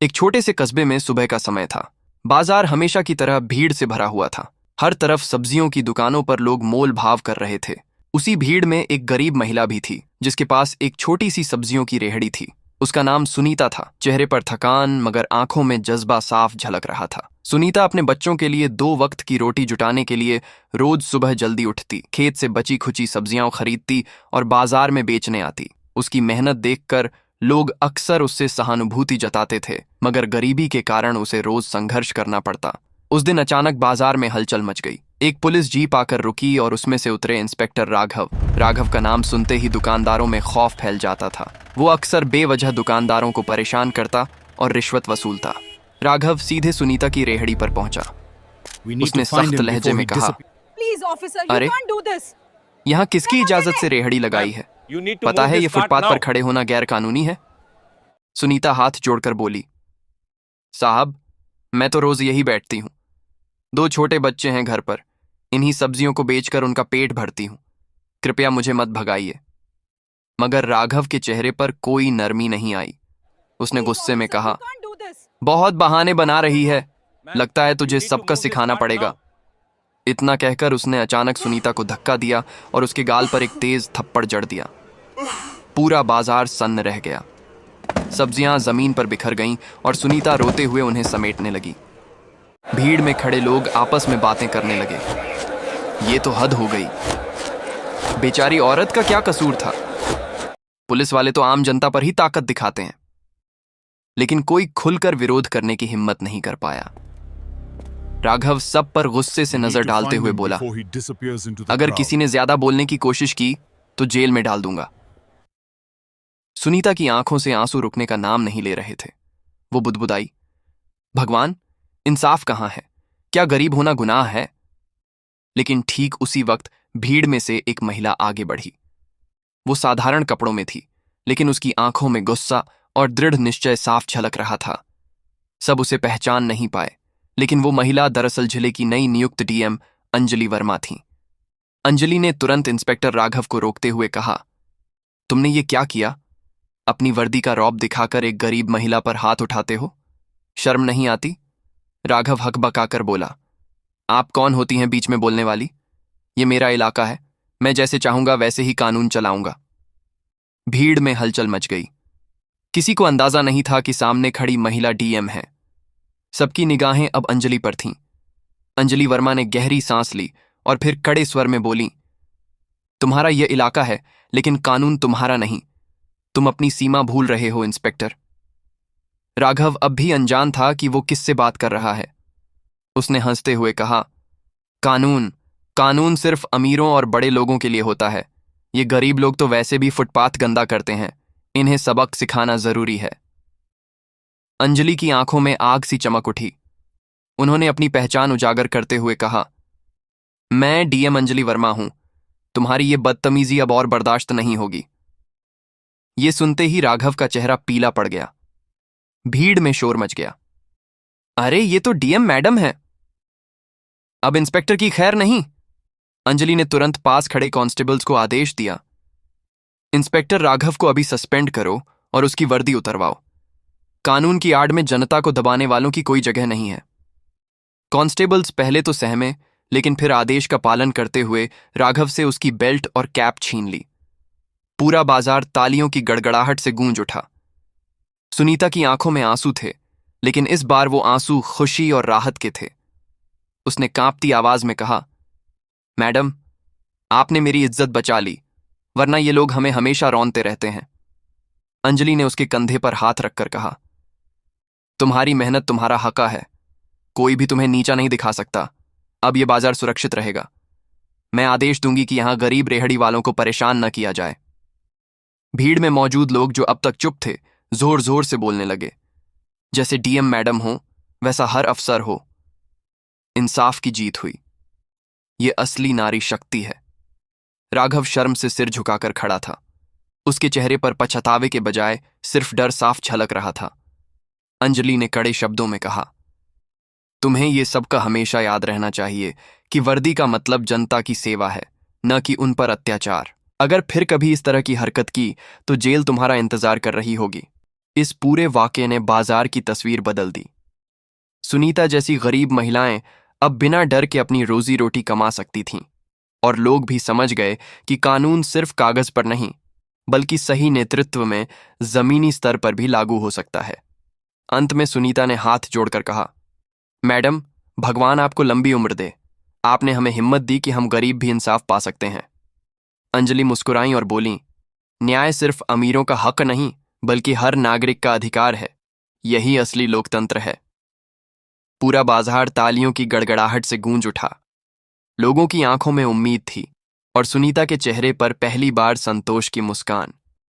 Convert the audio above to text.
एक छोटे से कस्बे में सुबह का समय था। बाजार हमेशा की तरह भीड़ से भरा हुआ था। हर तरफ सब्जियों की दुकानों पर लोग मोल भाव कर रहे थे। उसी भीड़ में एक गरीब महिला भी थी, जिसके पास एक छोटी सी सब्जियों की रेहड़ी थी। उसका नाम सुनीता था। चेहरे पर थकान मगर आंखों में जज्बा साफ झलक रहा था। सुनीता अपने बच्चों के लिए 2 वक्त की रोटी जुटाने के लिए रोज सुबह जल्दी उठती, खेत से बची खुची सब्जियां खरीदती और बाजार में बेचने आती। उसकी मेहनत देखकर लोग अक्सर उससे सहानुभूति जताते थे, मगर गरीबी के कारण उसे रोज संघर्ष करना पड़ता। उस दिन अचानक बाजार में हलचल मच गई। एक पुलिस जीप आकर रुकी और उसमें से उतरे इंस्पेक्टर राघव। राघव का नाम सुनते ही दुकानदारों में खौफ फैल जाता था। वो अक्सर बेवजह दुकानदारों को परेशान करता और रिश्वत वसूलता। राघव सीधे सुनीता की रेहड़ी पर पहुंचा। उसने सख्त लहजे में कहा, प्लीज ऑफिसर, यू अरे कांट डू दिस। यहाँ किसकी इजाजत से रेहड़ी लगाई है? पता है ये फुटपाथ पर खड़े होना गैर कानूनी है। सुनीता हाथ जोड़कर बोली, साहब मैं तो रोज यही बैठती हूँ। 2 छोटे बच्चे हैं घर पर, इन्हीं सब्जियों को बेचकर उनका पेट भरती हूँ। कृपया मुझे मत भगाइए। मगर राघव के चेहरे पर कोई नरमी नहीं आई। उसने गुस्से में कहा, बहुत बहाने बना रही है, लगता है तुझे सबका सिखाना पड़ेगा। इतना कहकर उसने अचानक सुनीता को धक्का दिया और उसके गाल पर एक तेज थप्पड़ जड़ दिया। पूरा बाजार सन्न रह गया। सब्जियां जमीन पर बिखर गईं और सुनीता रोते हुए उन्हें समेटने लगी। भीड़ में खड़े लोग आपस में बातें करने लगे। ये तो हद हो गई। बेचारी औरत का क्या कसूर था? पुलिस वाले तो आम जनता पर ही ताकत दिखाते हैं। लेकिन कोई खुलकर विरोध करने की हिम्मत नहीं कर पाया। राघव सब पर गुस्से से नजर डालते हुए बोला, अगर किसी ने ज्यादा बोलने की कोशिश की तो जेल में डाल दूंगा। सुनीता की आंखों से आंसू रुकने का नाम नहीं ले रहे थे। वो बुदबुदाई, भगवान, इंसाफ कहां है? क्या गरीब होना गुनाह है? लेकिन ठीक उसी वक्त भीड़ में से एक महिला आगे बढ़ी। वो साधारण कपड़ों में थी, लेकिन उसकी आंखों में गुस्सा और दृढ़ निश्चय साफ झलक रहा था। सब उसे पहचान नहीं पाए, लेकिन वो महिला दरअसल जिले की नई नियुक्त डीएम अंजलि वर्मा थी। अंजलि ने तुरंत इंस्पेक्टर राघव को रोकते हुए कहा, तुमने ये क्या किया? अपनी वर्दी का रौब दिखाकर एक गरीब महिला पर हाथ उठाते हो? शर्म नहीं आती? राघव हकबकाकर बोला, आप कौन होती हैं बीच में बोलने वाली? ये मेरा इलाका है, मैं जैसे चाहूंगा वैसे ही कानून चलाऊंगा। भीड़ में हलचल मच गई। किसी को अंदाजा नहीं था कि सामने खड़ी महिला डीएम है। सबकी निगाहें अब अंजलि पर थीं। अंजलि वर्मा ने गहरी सांस ली और फिर कड़े स्वर में बोली, तुम्हारा यह इलाका है, लेकिन कानून तुम्हारा नहीं। तुम अपनी सीमा भूल रहे हो इंस्पेक्टर। राघव अब भी अनजान था कि वो किससे बात कर रहा है। उसने हंसते हुए कहा, कानून कानून सिर्फ अमीरों और बड़े लोगों के लिए होता है। ये गरीब लोग तो वैसे भी फुटपाथ गंदा करते हैं, इन्हें सबक सिखाना जरूरी है। अंजलि की आंखों में आग सी चमक उठी। उन्होंने अपनी पहचान उजागर करते हुए कहा, मैं डीएम अंजलि वर्मा हूं। तुम्हारी ये बदतमीजी अब और बर्दाश्त नहीं होगी। ये सुनते ही राघव का चेहरा पीला पड़ गया। भीड़ में शोर मच गया, अरे ये तो डीएम मैडम है, अब इंस्पेक्टर की खैर नहीं। अंजलि ने तुरंत पास खड़े कांस्टेबल्स को आदेश दिया, इंस्पेक्टर राघव को अभी सस्पेंड करो और उसकी वर्दी उतरवाओ। कानून की आड़ में जनता को दबाने वालों की कोई जगह नहीं है। कांस्टेबल्स पहले तो सहमे, लेकिन फिर आदेश का पालन करते हुए राघव से उसकी बेल्ट और कैप छीन ली। पूरा बाजार तालियों की गड़गड़ाहट से गूंज उठा। सुनीता की आंखों में आंसू थे, लेकिन इस बार वो आंसू खुशी और राहत के थे। उसने कांपती आवाज में कहा, मैडम, आपने मेरी इज्जत बचा ली, वरना ये लोग हमें हमेशा रौंदते रहते हैं। अंजलि ने उसके कंधे पर हाथ रखकर कहा, तुम्हारी मेहनत तुम्हारा हक है, कोई भी तुम्हें नीचा नहीं दिखा सकता। अब यह बाजार सुरक्षित रहेगा। मैं आदेश दूंगी कि यहां गरीब रेहड़ी वालों को परेशान न किया जाए। भीड़ में मौजूद लोग जो अब तक चुप थे, जोर जोर से बोलने लगे, जैसे डीएम मैडम हो वैसा हर अफसर हो। इंसाफ की जीत हुई। ये असली नारी शक्ति है। राघव शर्म से सिर झुकाकर खड़ा था। उसके चेहरे पर पछतावे के बजाय सिर्फ डर साफ झलक रहा था। अंजलि ने कड़े शब्दों में कहा, तुम्हें यह सबका हमेशा याद रहना चाहिए कि वर्दी का मतलब जनता की सेवा है, न कि उन पर अत्याचार। अगर फिर कभी इस तरह की हरकत की तो जेल तुम्हारा इंतजार कर रही होगी। इस पूरे वाक़ये ने बाजार की तस्वीर बदल दी। सुनीता जैसी गरीब महिलाएं अब बिना डर के अपनी रोजी रोटी कमा सकती थीं, और लोग भी समझ गए कि कानून सिर्फ कागज पर नहीं, बल्कि सही नेतृत्व में जमीनी स्तर पर भी लागू हो सकता है। अंत में सुनीता ने हाथ जोड़कर कहा, मैडम, भगवान आपको लंबी उम्र दे। आपने हमें हिम्मत दी कि हम गरीब भी इंसाफ पा सकते हैं। अंजलि मुस्कुराई और बोली, न्याय सिर्फ अमीरों का हक नहीं, बल्कि हर नागरिक का अधिकार है। यही असली लोकतंत्र है। पूरा बाजार तालियों की गड़गड़ाहट से गूंज उठा। लोगों की आंखों में उम्मीद थी और सुनीता के चेहरे पर पहली बार संतोष की मुस्कान।